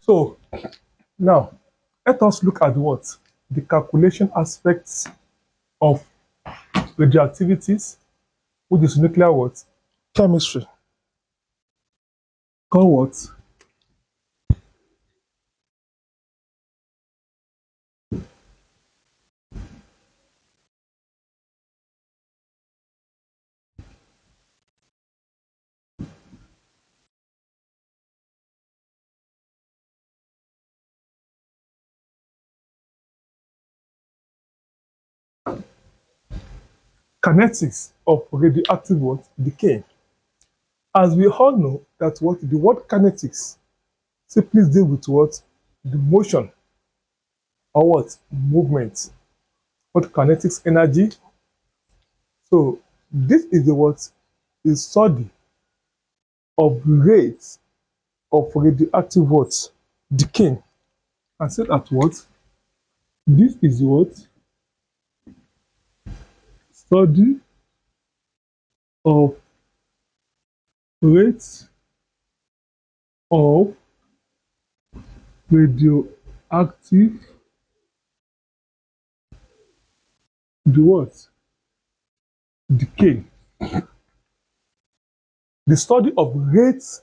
So now let us look at what the calculation aspects of radioactivities, which is nuclear what chemistry. Called what? Kinetics of radioactive what decay. As we all know that what the word kinetics simply deal with what the motion or what movement, what kinetics energy. So this is the what is study of rates of radioactive what decay. And said that what this is what study of rates of radioactive the what decay. The study of rates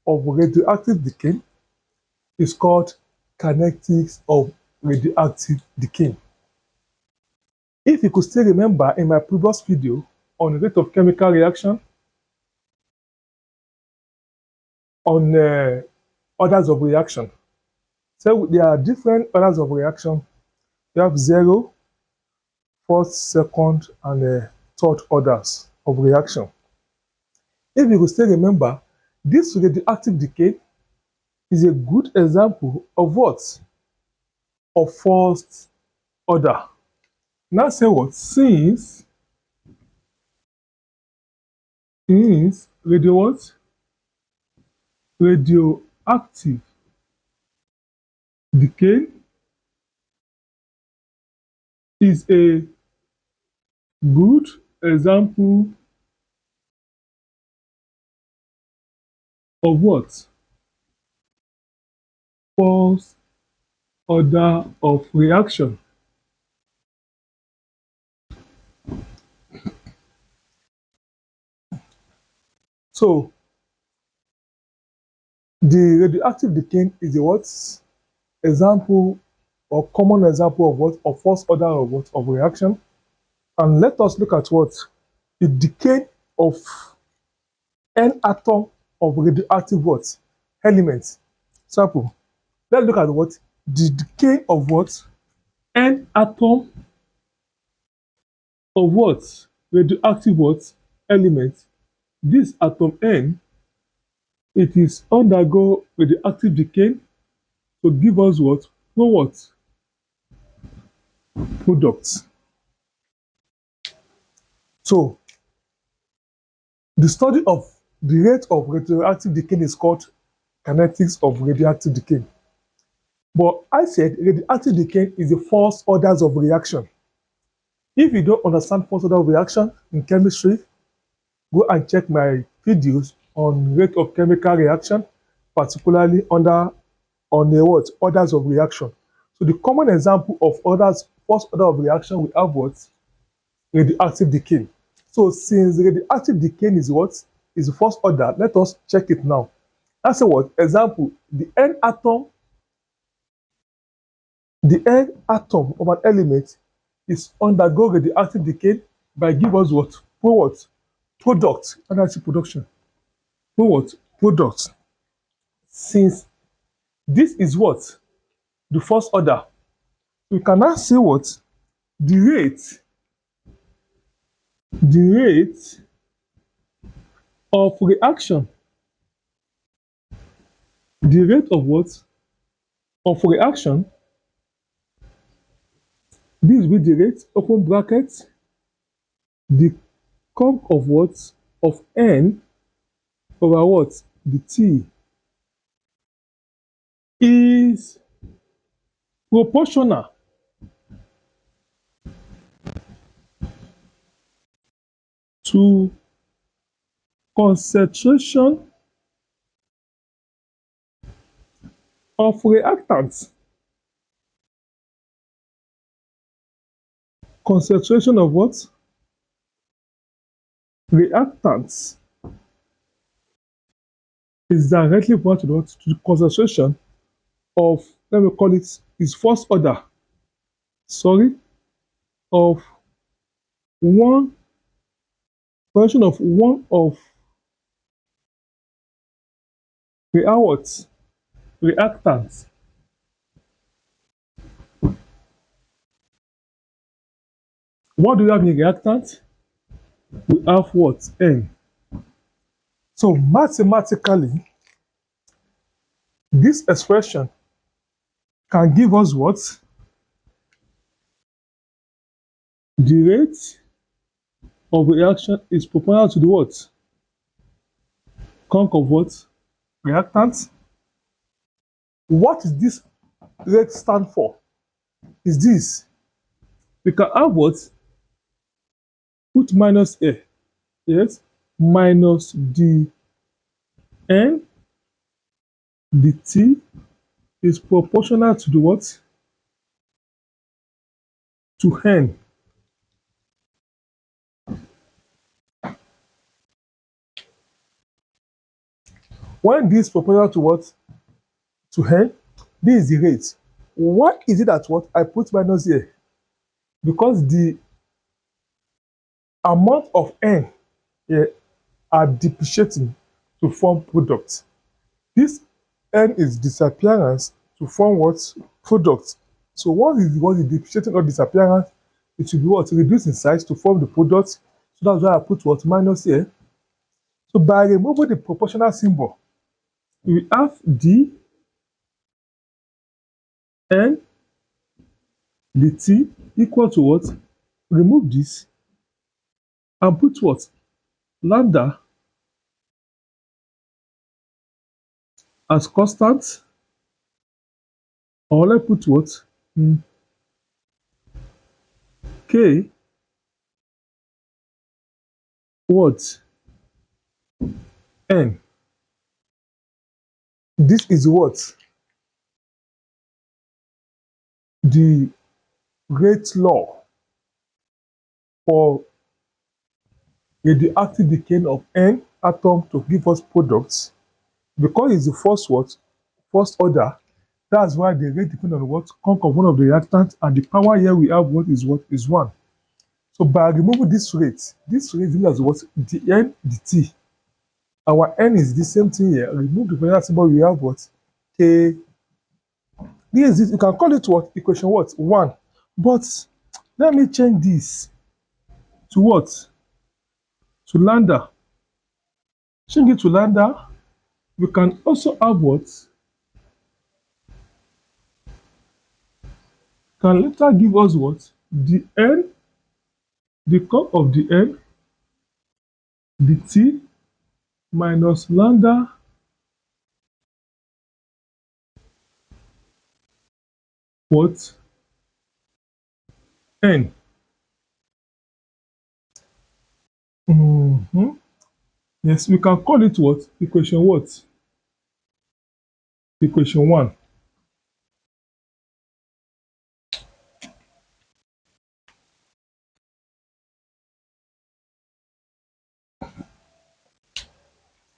of radioactive decay is called kinetics of radioactive decay. If you could still remember in my previous video on rate of chemical reaction, on orders of reaction. So there are different orders of reaction. You have 0, first, second, and third orders of reaction. If you could still remember, this radioactive decay is a good example of what? Of first order. Now say what? Since radio what? Radioactive decay is a good example of what? First order of reaction. So the radioactive decay is a what? Example or common example of what? Of first order of what? Of reaction. And let us look at what? The decay of n atom of radioactive what? Elements. Sample. Let's look at what? The decay of what? N atom of what? Radioactive what? Element. This atom N, it is undergo radioactive decay to give us what? No what? Products. So the study of the rate of radioactive decay is called kinetics of radioactive decay. But I said radioactive decay is the first orders of reaction. If you don't understand first order of reaction in chemistry, go and check my videos on rate of chemical reaction, particularly on the what? Orders of reaction. So the common example of orders, first order of reaction, we have what? Radioactive decay. So since radioactive decay is what? Is the first order, let us check it now. I say what? Example, the N atom of an element is undergo radioactive decay by give us what? What? Product, energy production. What? Product. Since this is what? The first order. We can now say what? The rate of reaction. The rate of what? Of reaction. This will be the rate, open bracket, the curve of what? Of n over what? The t is proportional to concentration of reactants, concentration of what? Reactants is directly proportional to what? To the concentration of, let me call it, is first order, sorry, of one, concentration of one of reactants. What do you have in reactant? We have what? N. So mathematically, this expression can give us what? The rate of reaction is proportional to the what? Conc of what? Reactant. What is this rate stand for? Is this? We can have what? Put minus A. Yes? Minus the N, the T is proportional to the what? To N. When this is proportional to what? To N, this is the rate. Why is it that what? I put minus here? Because the amount of N here are depreciating to form products. This N is disappearance to form what? Product. So what is depreciating or disappearance? It should be what? Reduce in size to form the product. So that's why I put what? Minus here. So by removing the proportional symbol, we have D, N, the T equal to what? Remove this and put what? Lambda as constant, or let's put what? K what? N. This is what? The rate law for radioactive decay of N atom to give us products. Because it's the first what? First order. That's why the rate depends on what? Conc of one of the reactants, and the power here we have what? Is 1. So by removing this rate gives us what? The N, the T. Our N is the same thing here. Remove the polar symbol, we have what? K. This is, you can call it what? Equation what? 1. But let me change this to what? To lambda. Change it to lambda. We can also have what? Can later give us what? The N, the conc of the N, the T minus lambda what? N. Yes, we can call it what? Equation what? Equation 1.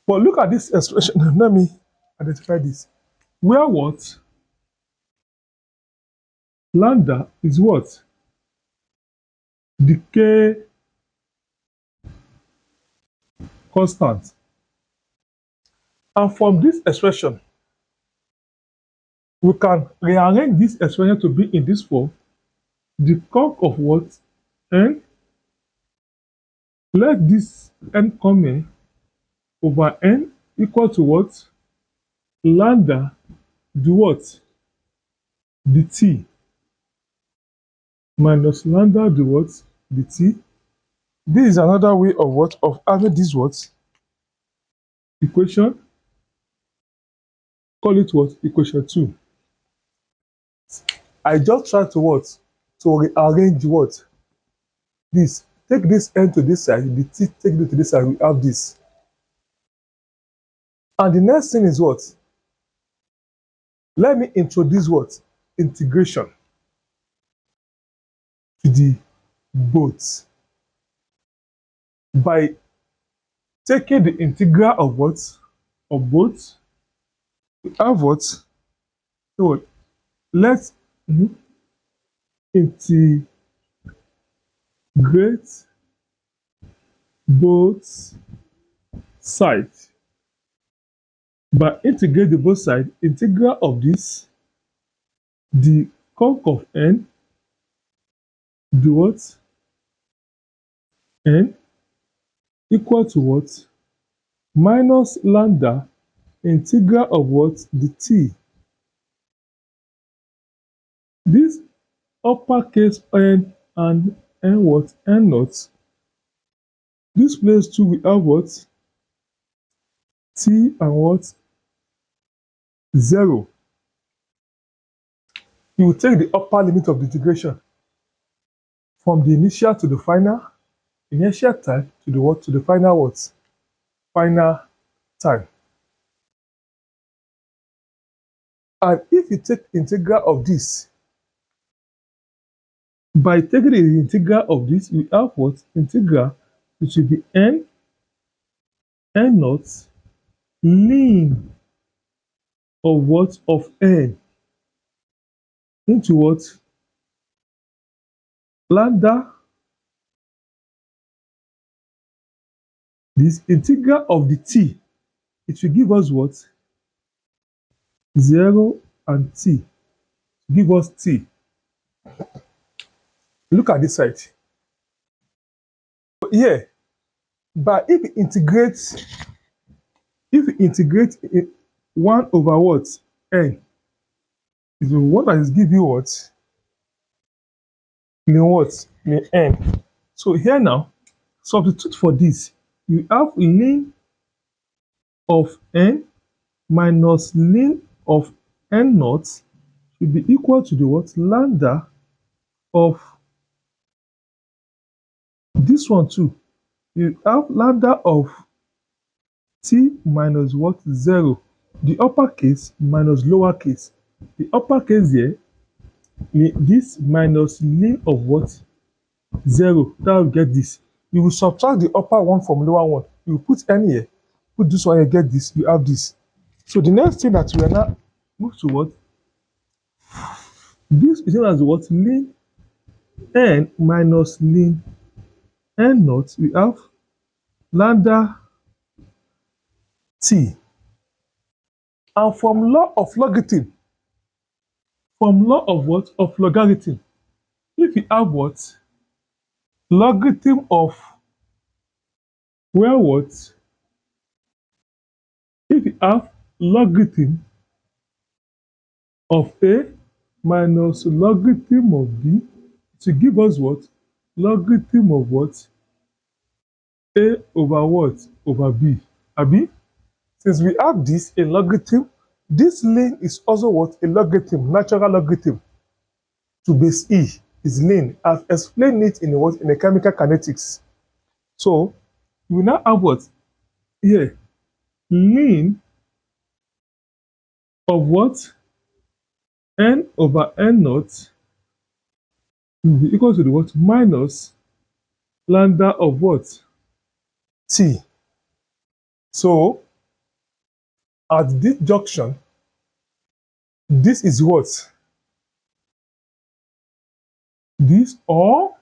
But look at this expression. Let me identify this. Where what? Lambda is what? Decay constant. And from this expression, we can rearrange this expression to be in this form. The conc of what? N. Let this N come in over N equal to what? Lambda do what? The T minus lambda do what? The T. This is another way of what? Of having this what? Equation. Call it what? Equation 2. I just try to what? To rearrange what? This. Take this N to this side, the T take it to this side, we have this. And the next thing is what? Let me introduce what? Integration to the both by taking the integral of what? Of both. We have what? So let's integrate both sides. By integrate the both sides, integral of this, the conc of n, the what? N equal to what? Minus lambda integral of what? The t. This uppercase n and n what? N naught. This place too we have what? T and what? 0. You will take the upper limit of the integration from the initial to the final, initial time to the what? To the final what? Final time. And if you take integral of this, by taking the integral of this, we have what? Integral, which will be n naught ln of what? Of n into what? Lambda. This integral of the t, it will give us what? 0 and t. Give us t. Look at this side. Here, but if you integrate 1 over what? N, is the one that is give you what? Ln what? Ln n. So here now, substitute for this. You have ln of n minus ln of n naught should be equal to the what? Lambda of this one too. You have lambda of t minus what? 0. The uppercase minus lowercase. The uppercase here, this minus ln of what? 0. That will get this. You will subtract the upper one from lower one. You will put n here, put this one here, get this. You have this. So the next thing that we are now move to what? This is known as what? Ln n minus ln n naught. We have lambda t. And from law of logarithm, from law of what? Of logarithm, if you have what? Logarithm of where what? If you have logarithm of a minus logarithm of b, to give us what? Logarithm of what? A over what? Over b. Abi? Since we have this, a logarithm, this ln is also what? A logarithm, natural logarithm to base e is ln. I've explained it in what? In the chemical kinetics. So we now have what? Here, ln of what? N over n naught will be equal to the what? Minus lambda of what? T. So at this junction, this is what? This or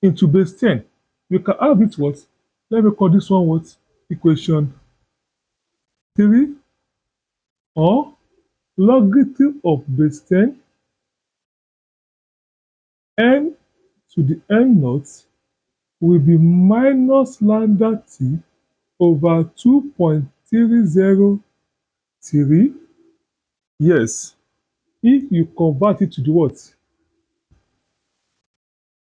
into base 10. We can have it what? Let me call this one what? Equation 3 or logarithm of base 10 n to the n naught will be minus lambda t over 2.303. Yes, if you convert it to the what?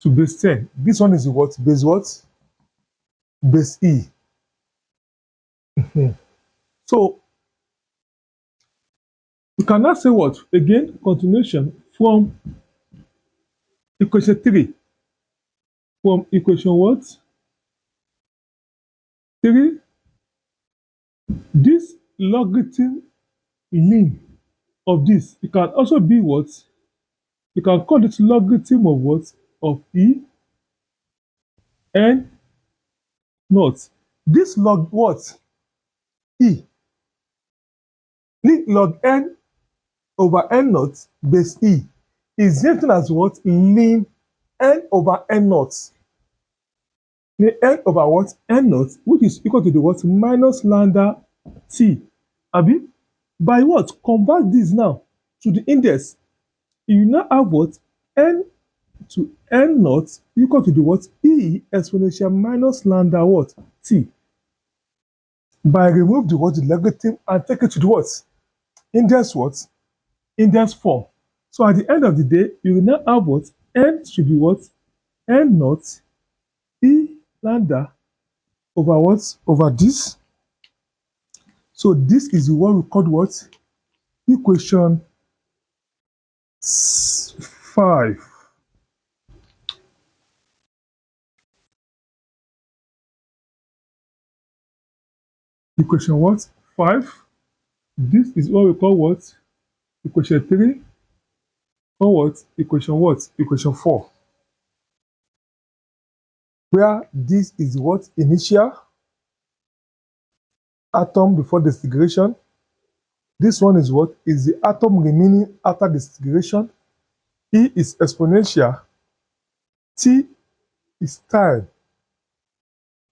To base 10. This one is the what? Base what? Base e. So we can now say what? Again, continuation from equation 3. From equation what? 3, this logarithm mean of this, it can also be what? You can call it logarithm of what? Of E n naught. This log what? E. Log n over n naught base E is written as what? Ln n over n naught. The n over what? N naught, which is equal to the what? Minus lambda t. Abi? By what? Convert this now to the index. You now have what? N to n naught equal to the what? E exponential minus lambda what? T. By remove the what? The logarithm and take it to the what? Index what? Index form. So at the end of the day, you will now have what? N should be what? N naught E lambda over what? Over this. So this is what we call what? Equation 5. Equation what? 5. This is what we call what? Equation 3. Or what? Equation what? Equation 4. Where this is what? Initial atom before disintegration. This one is what? Is the atom remaining after disintegration. E is exponential. T is time.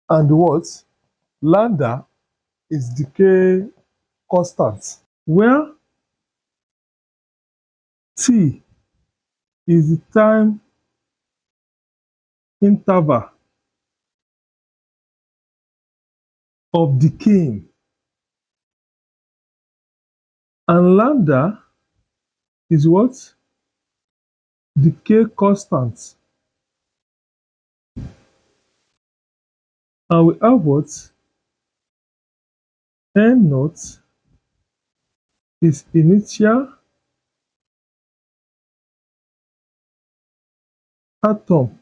And what? Lambda is decay constant. Where T is the time interval of decaying. And lambda is what? Decay constant. And we have what? N naught is initial atom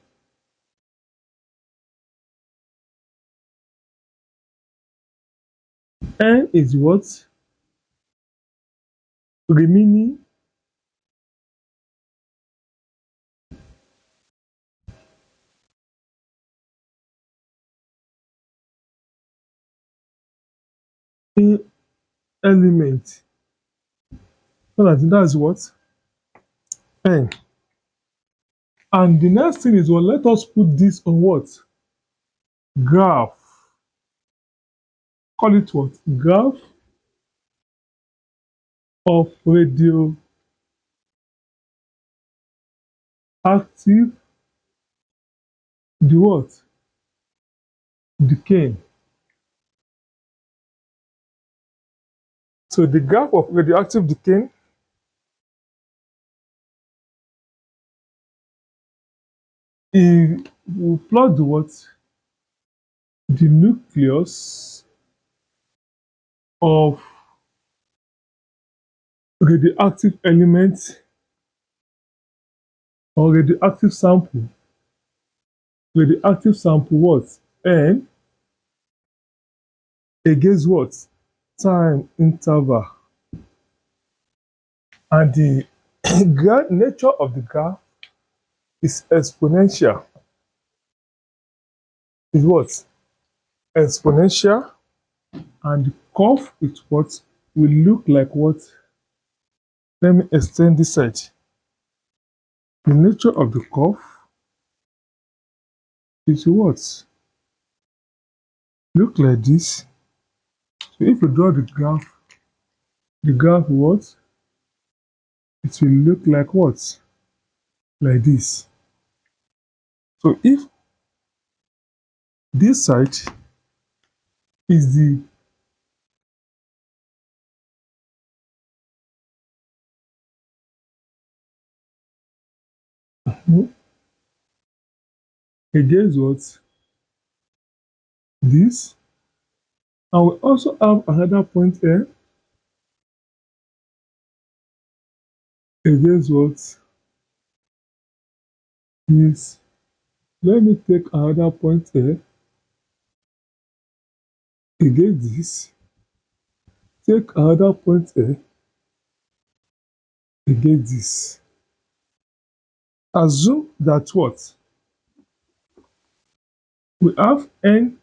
N is what? Remaining element. So that's what? N. And the next thing is, well, let us put this on what? Graph. Call it what? Graph of radioactive the what? Decay. So the graph of radioactive decay is, we plot the what? The nucleus of radioactive element or radioactive sample. Radioactive sample what? N against what? Time interval. And the nature of the graph is exponential. Is what? Exponential. And the curve is what? Will look like what? Let me extend this side. The nature of the curve is what? Look like this. So if you draw the graph what? It will look like what? Like this. So if this side is the against what? This. And we also have another point here against what? This. Let me take another point here against this, take another point A against this. Assume that what? We have n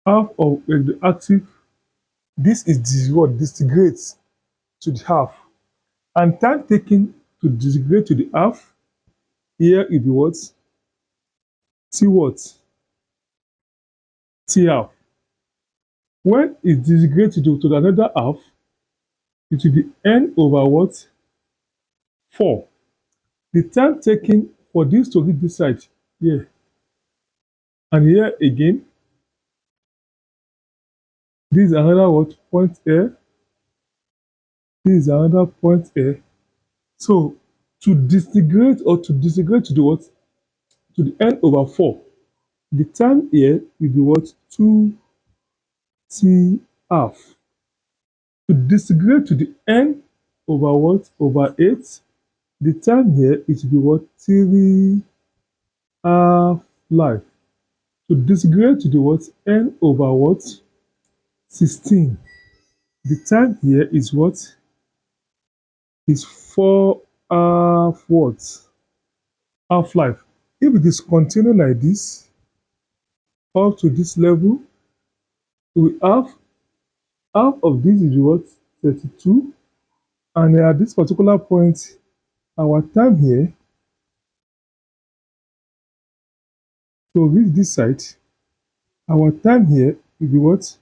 half of radioactive. This is the what disintegrates to the half. And time taken to disintegrate to the half, here it be what? T what? T half. When it disintegrates to another half, it will be n over what? 4. The time taken for this to reach this side here and here again, this is another what? Point A. This is another point A. So to disintegrate or to disintegrate to the what? To the n over 4. The time here will be what? 2t half. To disintegrate to the n over what? Over 8. The time here it will be what? 3 half life. To disintegrate to the what? N over what? 16. The time here is what? Is 4 half what? Half life. If it is continue like this up to this level, we have half of this is what? 32. And at this particular point, our time here to reach this side, our time here will be what?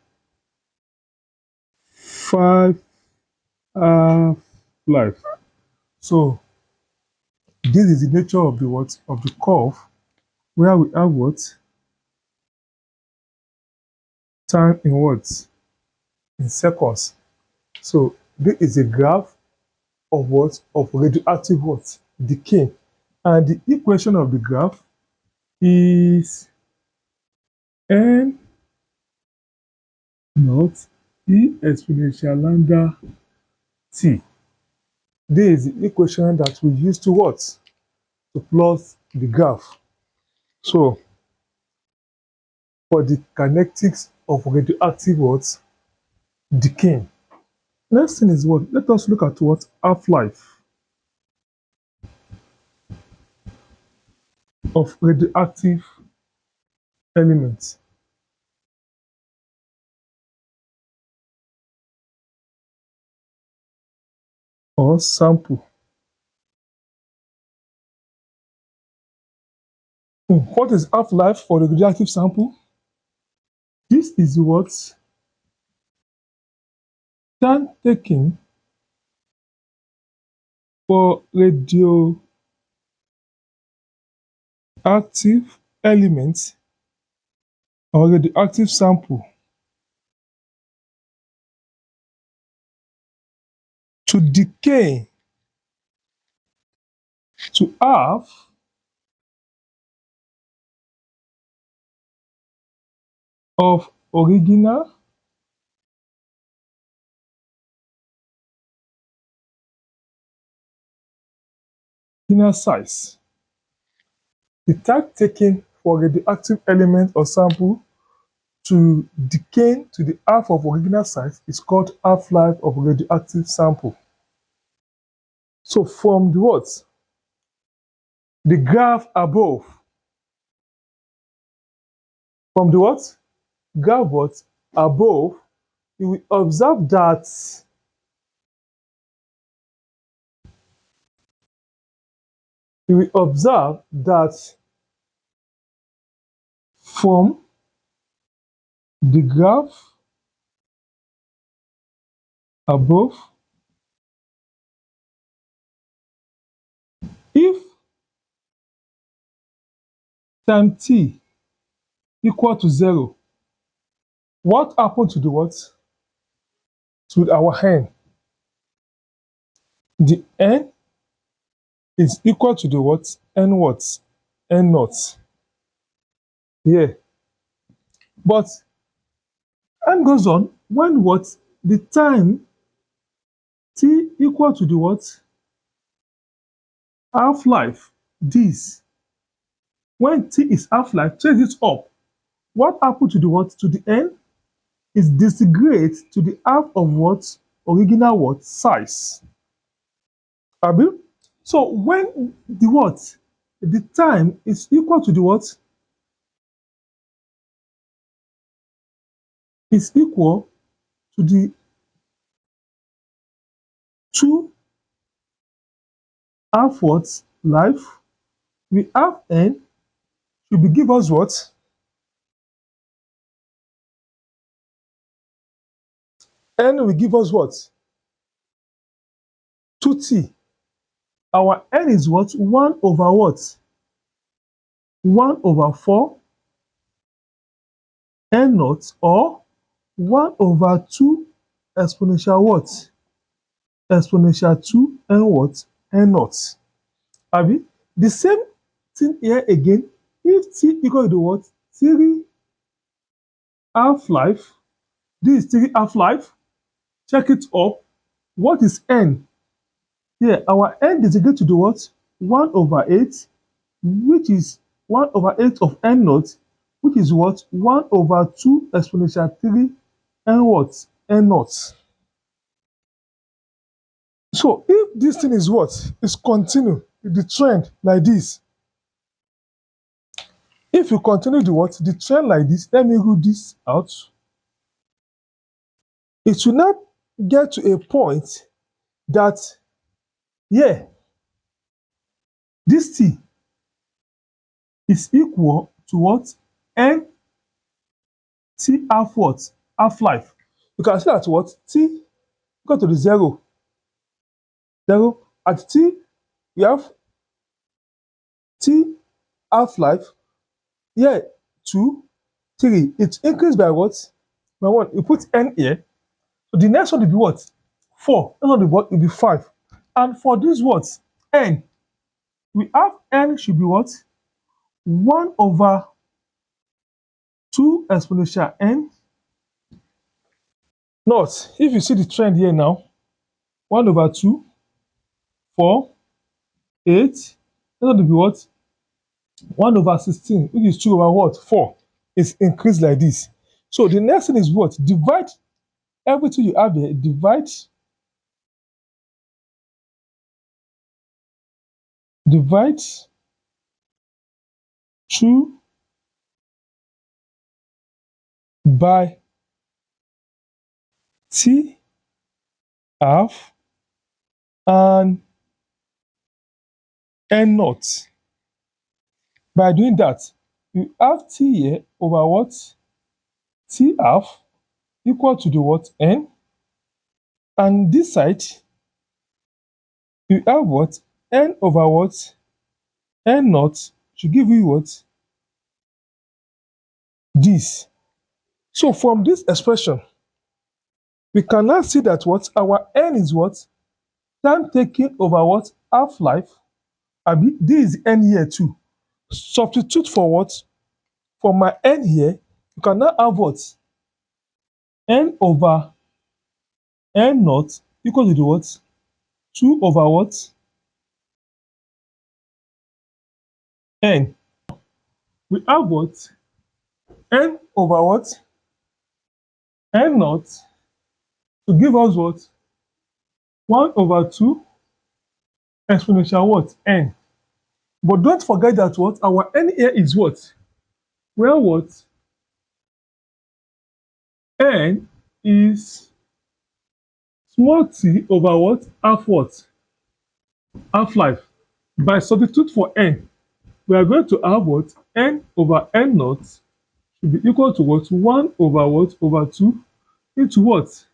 5 half life. So this is the nature of the what? Of the curve, where we have what? Time in what? In seconds. So this is a graph of what? Of radioactive what? Decay. And the equation of the graph is n naught e exponential lambda t. This is the equation that we use to what? To plot the graph. So for the kinetics of radioactive what? Decay. Next thing is what? Let us look at what? Half-life of radioactive elements. Or sample. What is half-life for the radioactive sample? This is what time taken for radioactive elements or radioactive sample to decay to half of original size. The time taken for radioactive element or sample to decay to the half of original size is called half-life of radioactive sample. So from the what? The graph above. From the what? Graph what? Above, you will observe that from the graph above, if time t equal to 0, what happened to the what? To our n? The n is equal to the what? N what? N naught. Yeah. But n goes on when what? The time t equal to the what? Half-life. This. When t is half-life, change it up. What happened to the what? To the N is disintegrate to the half of what? Original what? Size. Abi? So when the what? The time is equal to the what? Is equal to the 2 half what? Life. We have N should be give us what? N will give us what? 2t. Our N is what? 1 over what? 1 over 4 N naught or 1 over 2 exponential what? Exponential 2 N what? N naught. Abi? The same thing here again. If t equal to what? 3 half life. This is 3 half life. Check it up. What is N? Here, our N is equal to the what? 1 over 8, which is 1 over 8 of N naught, which is what? 1 over 2 exponential 3 N what? N naught. So if this thing is what? Is continue the trend like this. If you continue the what? The trend like this, let me rule this out. It should not get to a point that, yeah, this t is equal to what? N t half what? Half life. You can see that what? T equal to the 0. 0. At t, we have t half life. Here, 2, 3. It increased by what? By 1. You put N here. So the next one will be what? 4. Next one will be what? Will be 5. And for this what? N. We have N should be what? 1 over 2 exponential N naught. If you see the trend here now, 1 over 2, 4, 8. Next one will be what? 1 over 16, which is 2 over what? 4. It's increased like this. So the next thing is what? Divide everything you have here. Divide 2 by t half and N naught. By doing that, you have t here over what? T half equal to the what? N. And this side, you have what? N over what? N naught should give you what? This. So from this expression, we can now see that what? Our N is what? Time taken over what? Half life. This is N here too. Substitute for what? For my N here, you can now have what? N over N naught equal to the what? 2 over what? N. We have what? N over what? N naught to give us what? 1 over 2 exponential what? N. But don't forget that what? Our N here is what? Well, what? N is small t over what? Half what? Half life. By substitute for N, we are going to have what? N over N naught should be equal to what? 1 over what? Over 2 into what?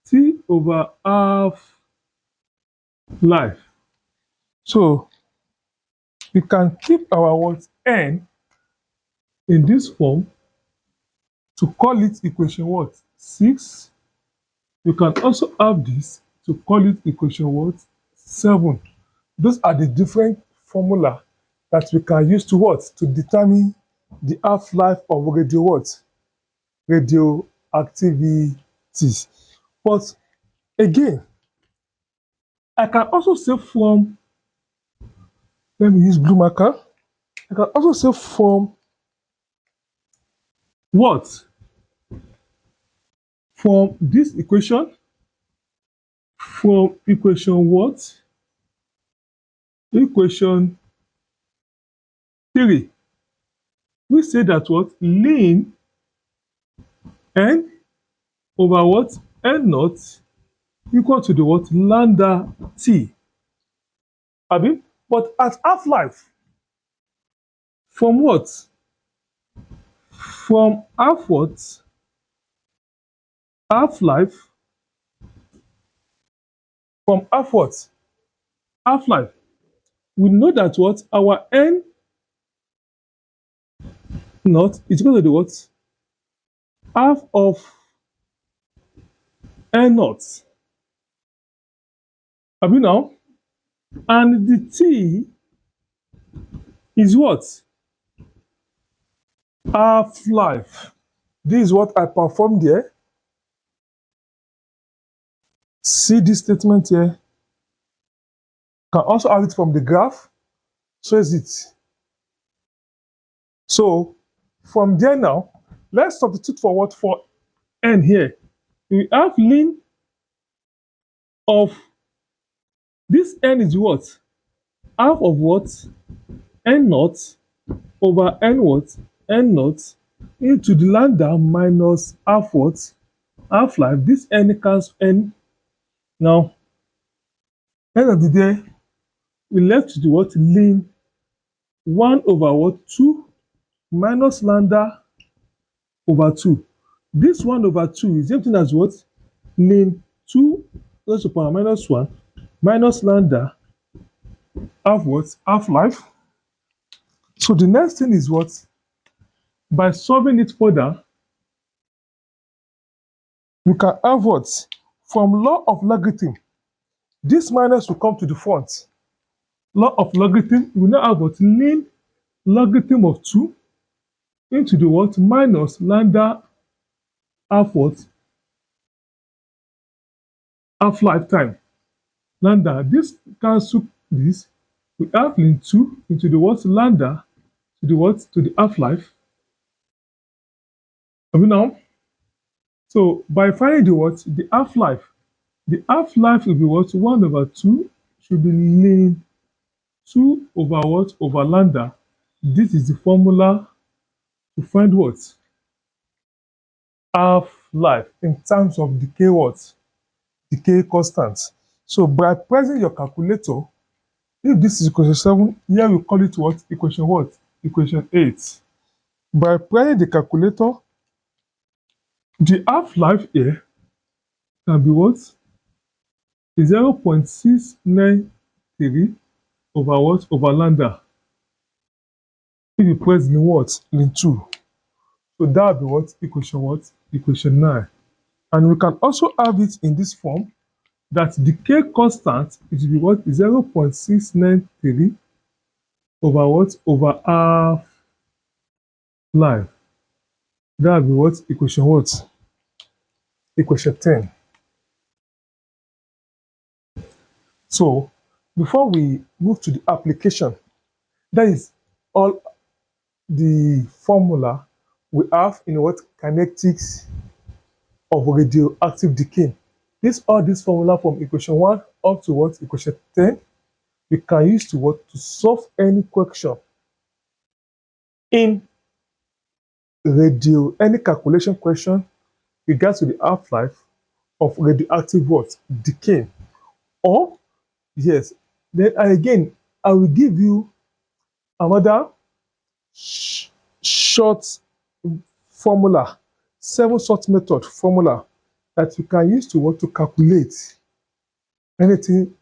T over half life. So we can keep our what? N in this form to call it equation what? 6. You can also have this to call it equation what? 7. Those are the different formula that we can use to what? To determine the half-life of radio what? Radioactivities. But again, I can also say from, let me use blue marker. I can also say from what? From this equation, from equation what? Equation 3. We say that what? Ln n over what? N naught equal to the what? Lambda t. Abi? But at half-life, from what? From half what? Half-life. From half what? Half-life. We know that what? Our n naught is equal to the what? Half of n naught. Abi now? And the t is what? Half-life. This is what I performed here. See this statement here. Can also have it from the graph. Trace it. So from there now, let's substitute for what? For n here. We have ln of this n is what? Half of what? N naught over n what? N naught into the lambda minus half what? Half-life. This n cancels n. Now, end of the day, we left with what? Ln 1 over what? 2 minus lambda over 2. This 1 over 2 is the same thing as what? Ln 2 raised to the power minus 1 minus lambda half what? Half-life. So the next thing is what? By solving it further, we can have what? From law of logarithm, this minus will come to the front. Law of logarithm, we now have what? Ln logarithm of 2 into the what? Minus lambda half what? Half-life time. Lambda, this cancel this. We have ln 2 into the what? Lambda to the what? To the half-life. Have you now? So by finding the what? The half-life. The half-life will be what? 1 over 2 should be ln 2 over what? Over lambda. This is the formula to find what? Half-life in terms of decay what? Decay constant. So by pressing your calculator, if this is equation 7, here we call it what? Equation what? Equation 8. By pressing the calculator, the half-life here can be what? 0.693 over what? Over lambda. If you press the what? Ln 2. So that will be what? Equation what? Equation 9. And we can also have it in this form, that decay constant is be what? 0.693 over what? Over half-life. That will be what? Equation what? Equation 10. So before we move to the application, that is all the formula we have in what? Kinetics of radioactive decay. All this formula from equation 1 up to what? Equation 10, we can use to what? To solve any question in any calculation question regards to the half-life of radioactive what? Decay. Or yes, then again I will give you another short formula, 7 short method formula that you can use to what? To calculate anything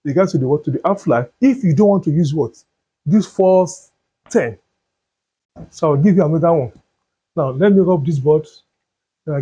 regards to the what? To the half-life, if you don't want to use what? This first 10. So I'll give you another one. Now let me rub this board and I